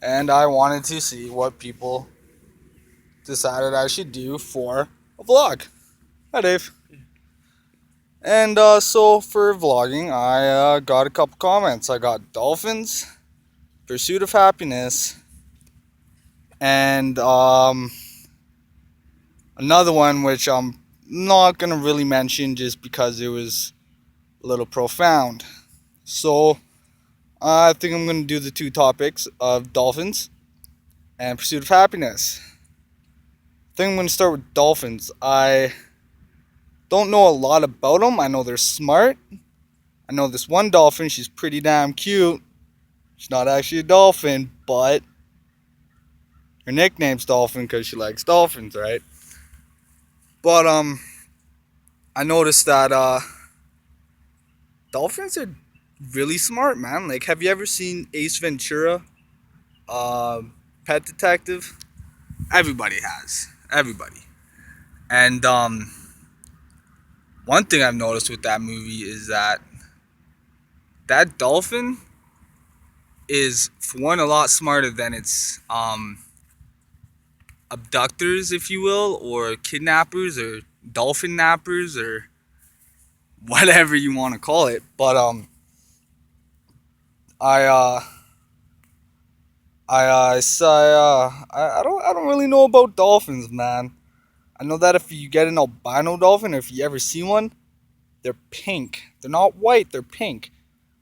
and I wanted to see what people decided I should do for a vlog. Hi, Dave. And so for vlogging, I got a couple comments. I got Dolphins, Pursuit of Happiness, and another one which I'm not gonna really mention just because it was a little profound. So I think I'm gonna do the two topics of Dolphins and Pursuit of Happiness. I think I'm gonna start with Dolphins. I don't know a lot about them. I know they're smart. I know this one dolphin. She's pretty damn cute. She's not actually a dolphin, but her nickname's Dolphin because she likes dolphins, right? But I noticed that dolphins are really smart, man. Like, have you ever seen Ace Ventura, uh, Pet Detective? Everybody has. Everybody. And one thing I've noticed with that movie is that that dolphin is, for one, a lot smarter than its abductors, if you will, or kidnappers, or dolphin nappers, or whatever you want to call it. But I I don't really know about dolphins, man. I know that if you get an albino dolphin, or if you ever see one, they're pink. They're not white. They're pink,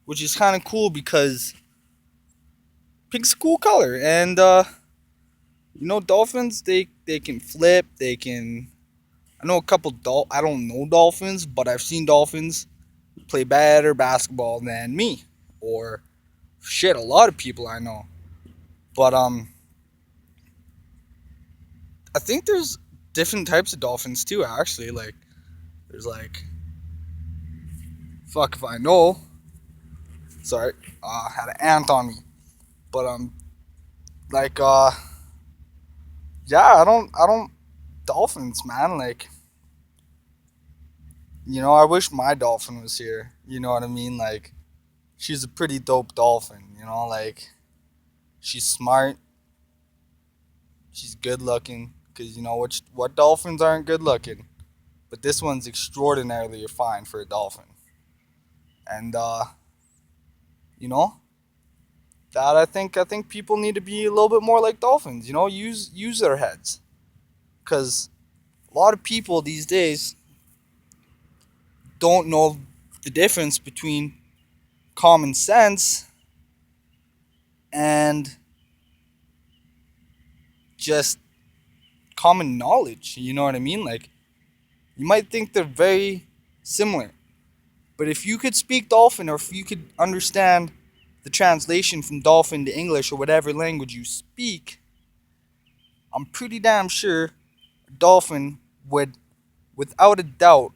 which is kind of cool because pink's a cool color. And dolphins, they can flip. They can. I know a couple I don't know dolphins, but I've seen dolphins play better basketball than me, or shit, a lot of people I know. But I think there's different types of dolphins too. Actually, like there's like fuck if I know. Sorry, had an ant on me. But like yeah, I don't dolphins, man. Like I wish my dolphin was here. You know what I mean? Like she's a pretty dope dolphin. Like she's smart. She's good looking. Cause what dolphins aren't good looking, but this one's extraordinarily fine for a dolphin. And you know that I think people need to be a little bit more like dolphins. Use their heads. Cause a lot of people these days don't know the difference between common sense and just common knowledge. You know what I mean? Like you might think they're very similar, but if you could speak dolphin, or if you could understand the translation from dolphin to English or whatever language you speak, I'm pretty damn sure a dolphin would, without a doubt,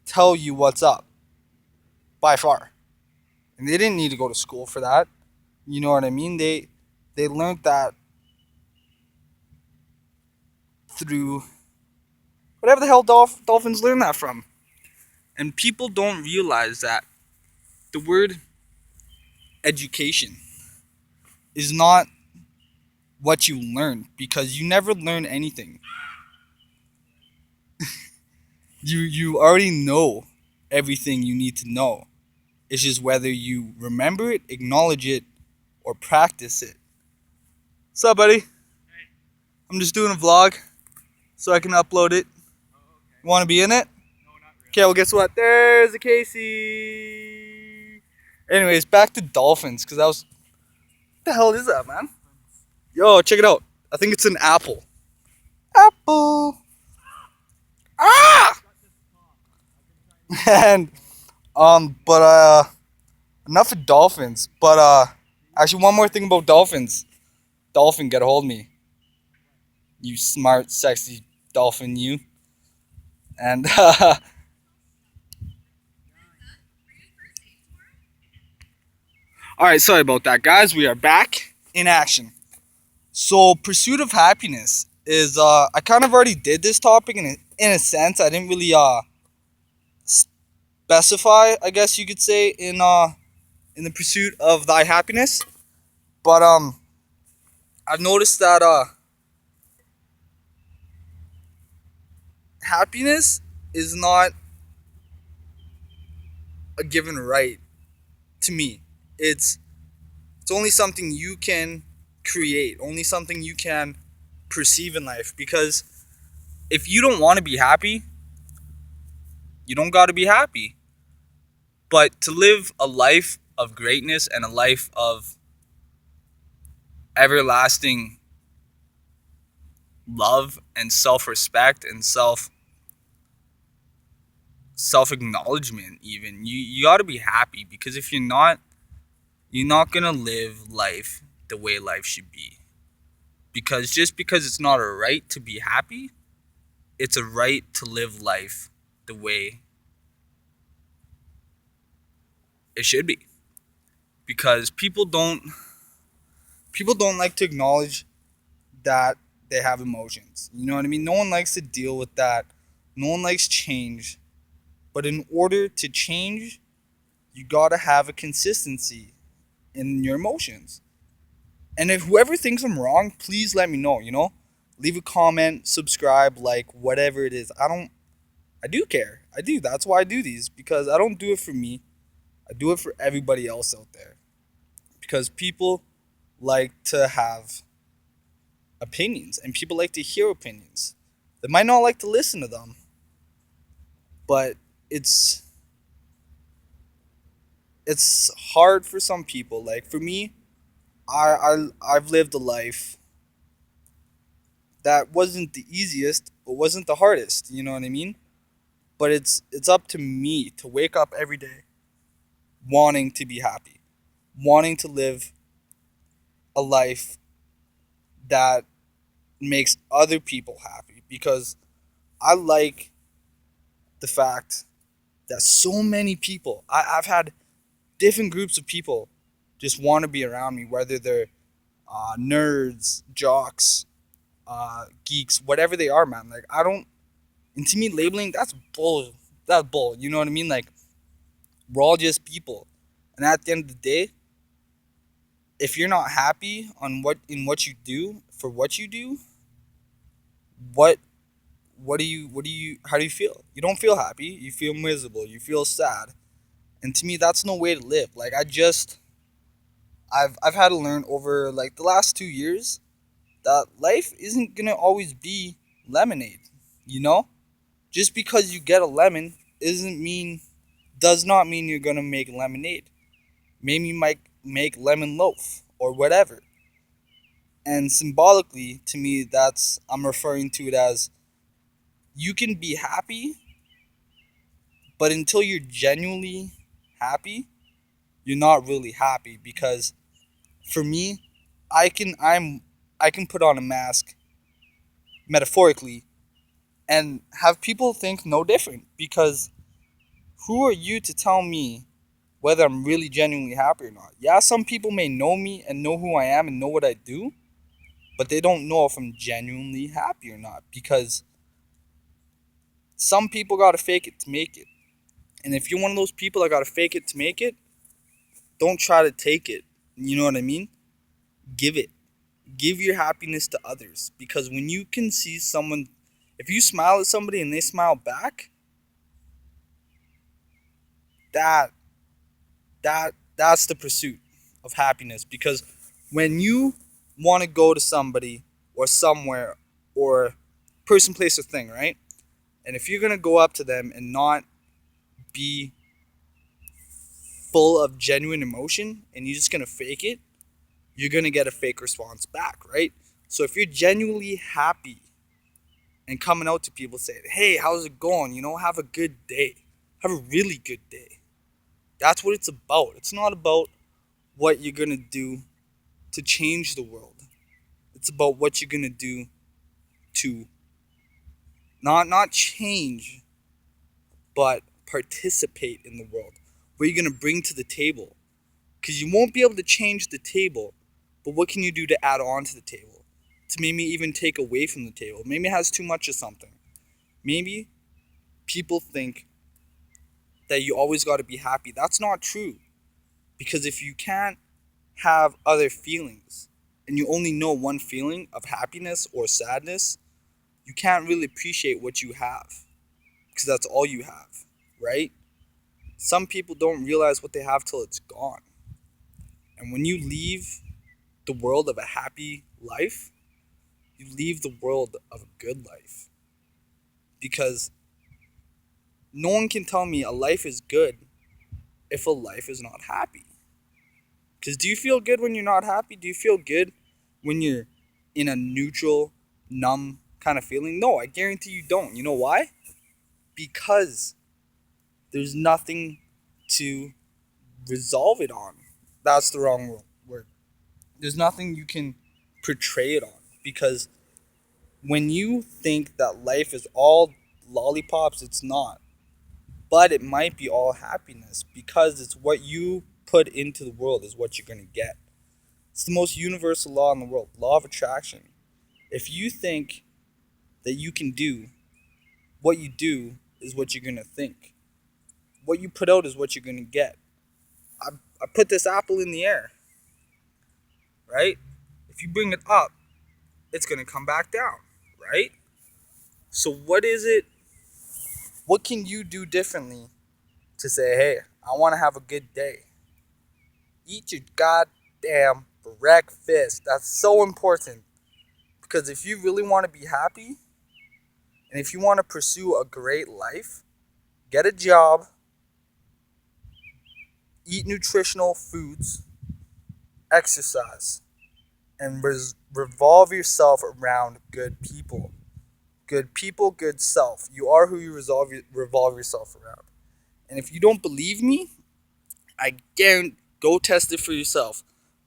tell you what's up by far. And they didn't need to go to school for that. You know what I mean? They learned that through whatever the hell dolphins learn that from. And people don't realize that the word education is not what you learn, because you never learn anything. You already know everything you need to know. It's just whether you remember it, acknowledge it, or practice it. What's up, buddy? I'm just doing a vlog so I can upload it. You want to be in it? Okay, well, guess what? There's a Casey. Anyways, back to dolphins, because what the hell is that, man? Yo, check it out. I think it's an apple. Apple. Ah! And but enough of dolphins. But actually, one more thing about dolphins. Dolphin, get a hold of me. You smart, sexy dolphin, you. And all right, sorry about that, guys. We are back in action. So, pursuit of happiness is I kind of already did this topic in a sense. I didn't really specify, I guess you could say, in the pursuit of thy happiness. But I've noticed that happiness is not a given right to me. It's it's only something you can create, only something you can perceive in life. Because if you don't want to be happy, you don't got to be happy. But to live a life of greatness and a life of everlasting love and self-respect and self-acknowledgement, even you got to be happy. Because if you're not, you're not going to live life the way life should be. Because just because it's not a right to be happy, it's a right to live life the way it should be. Because people don't like to acknowledge that they have emotions. You know what I mean? No one likes to deal with that. No one likes change. But in order to change, you got to have a consistency in your emotions. And if whoever thinks I'm wrong, please let me know, you know? Leave a comment, subscribe, like whatever it is. I do care. I do. That's why I do these, because I don't do it for me. I do it for everybody else out there. Because people like to have opinions and people like to hear opinions. They might not like to listen to them, but it's it's hard for some people. Like for me, I've lived a life that wasn't the easiest, but wasn't the hardest. You know what I mean? But it's up to me to wake up every day wanting to be happy, wanting to live a life that makes other people happy. Because I like the fact that so many people, I've had different groups of people just want to be around me, whether they're nerds, jocks, geeks, whatever they are, man. Like I don't, and to me, labeling, that's bull. That's bull. You know what I mean? Like we're all just people, and at the end of the day, if you're not happy on what you do for what you do, what what do you how do you feel? You don't feel happy. You feel miserable. You feel sad. And to me, that's no way to live. Like I've had to learn over like the last 2 years that life isn't gonna always be lemonade. You know, just because you get a lemon isn't mean does not mean you're gonna make lemonade. Maybe you might make lemon loaf or whatever. And symbolically, to me, that's I'm referring to it as you can be happy, but until you're genuinely happy, you're not really happy. Because for me, I can I'm I can put on a mask metaphorically and have people think no different. Because who are you to tell me whether I'm really genuinely happy or not? Yeah, some people may know me and know who I am and know what I do, but they don't know if I'm genuinely happy or not. Because some people gotta fake it to make it. And if you're one of those people that gotta fake it to make it, don't try to take it. You know what I mean? Give it. Give your happiness to others. Because when you can see someone, if you smile at somebody and they smile back, that that's the pursuit of happiness. Because when you want to go to somebody or somewhere or person, place, or thing, right? And if you're gonna go up to them and not be full of genuine emotion and you're just gonna fake it, you're gonna get a fake response back, right? So if you're genuinely happy and coming out to people saying, "Hey, how's it going? You know, have a good day. Have a really good day." That's what it's about. It's not about what you're gonna do to change the world. It's about what you're gonna do to not change, but participate in the world. What you're gonna bring to the table. Because you won't be able to change the table, but what can you do to add on to the table? To maybe even take away from the table. Maybe it has too much of something. Maybe people think that you always got to be happy. That's not true. Because if you can't have other feelings and you only know one feeling of happiness or sadness, you can't really appreciate what you have because that's all you have, right? Some people don't realize what they have till it's gone. And when you leave the world of a happy life, you leave the world of a good life. Because no one can tell me a life is good if a life is not happy. Because do you feel good when you're not happy? Do you feel good when you're in a neutral, numb kind of feeling? No, I guarantee you don't. You know why? Because there's nothing to resolve it on. That's the wrong word. There's nothing you can portray it on. Because when you think that life is all lollipops, it's not. But it might be all happiness because it's what you put into the world is what you're going to get. It's the most universal law in the world, law of attraction. If you think that you can do, what you do is what you're going to think. What you put out is what you're going to get. I, I put this apple in the air, right? If you bring it up, it's going to come back down, right? So what is it? What can you do differently to say, hey, I want to have a good day? Eat your goddamn breakfast. That's so important. Because if you really want to be happy, and if you want to pursue a great life, get a job, eat nutritional foods, exercise, and revolve yourself around good people. Good people, good self. You are who you revolve yourself around. And if you don't believe me, I guarantee, go test it for yourself.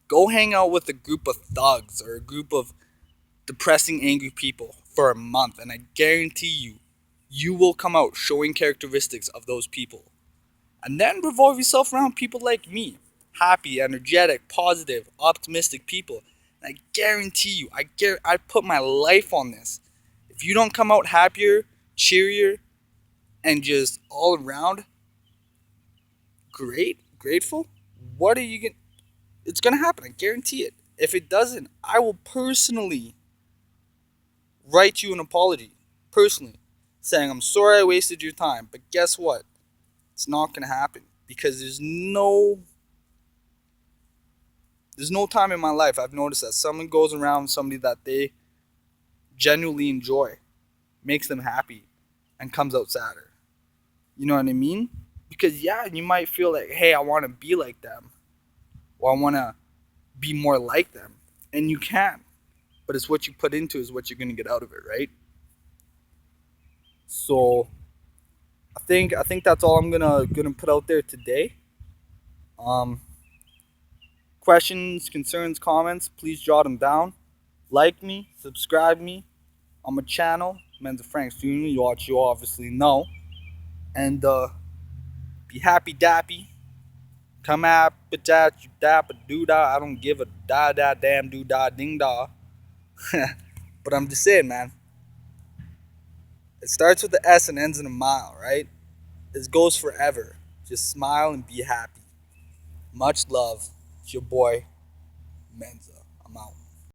Go hang out with a group of thugs or a group of depressing, angry people for a month, and I guarantee you, you will come out showing characteristics of those people. And then revolve yourself around people like me, happy, energetic, positive, optimistic people. And I guarantee you, I put my life on this. If you don't come out happier, cheerier, and just all around grateful, what are you going to, it's going to happen. I guarantee it. If it doesn't, I will personally write you an apology, personally, saying, I'm sorry I wasted your time. But guess what? It's not going to happen because there's no time in my life I've noticed that someone goes around somebody that they genuinely enjoy, makes them happy, and comes out sadder. You know what I mean? Because yeah, you might feel like, hey, I want to be like them, or I want to be more like them, and you can. But it's what you put into is what you're gonna get out of it, right? So I think that's all I'm gonna put out there today. Um, Questions, concerns, comments, please jot them down. Like me, subscribe me on my channel, Men's of Franks Jr. You obviously know. And be happy dappy. Come at that you dap a doo dah. I don't give a da da damn doo dah ding dah. But I'm just saying, man. It starts with the S and ends in a mile, right? It goes forever. Just smile and be happy. Much love. It's your boy, Menza.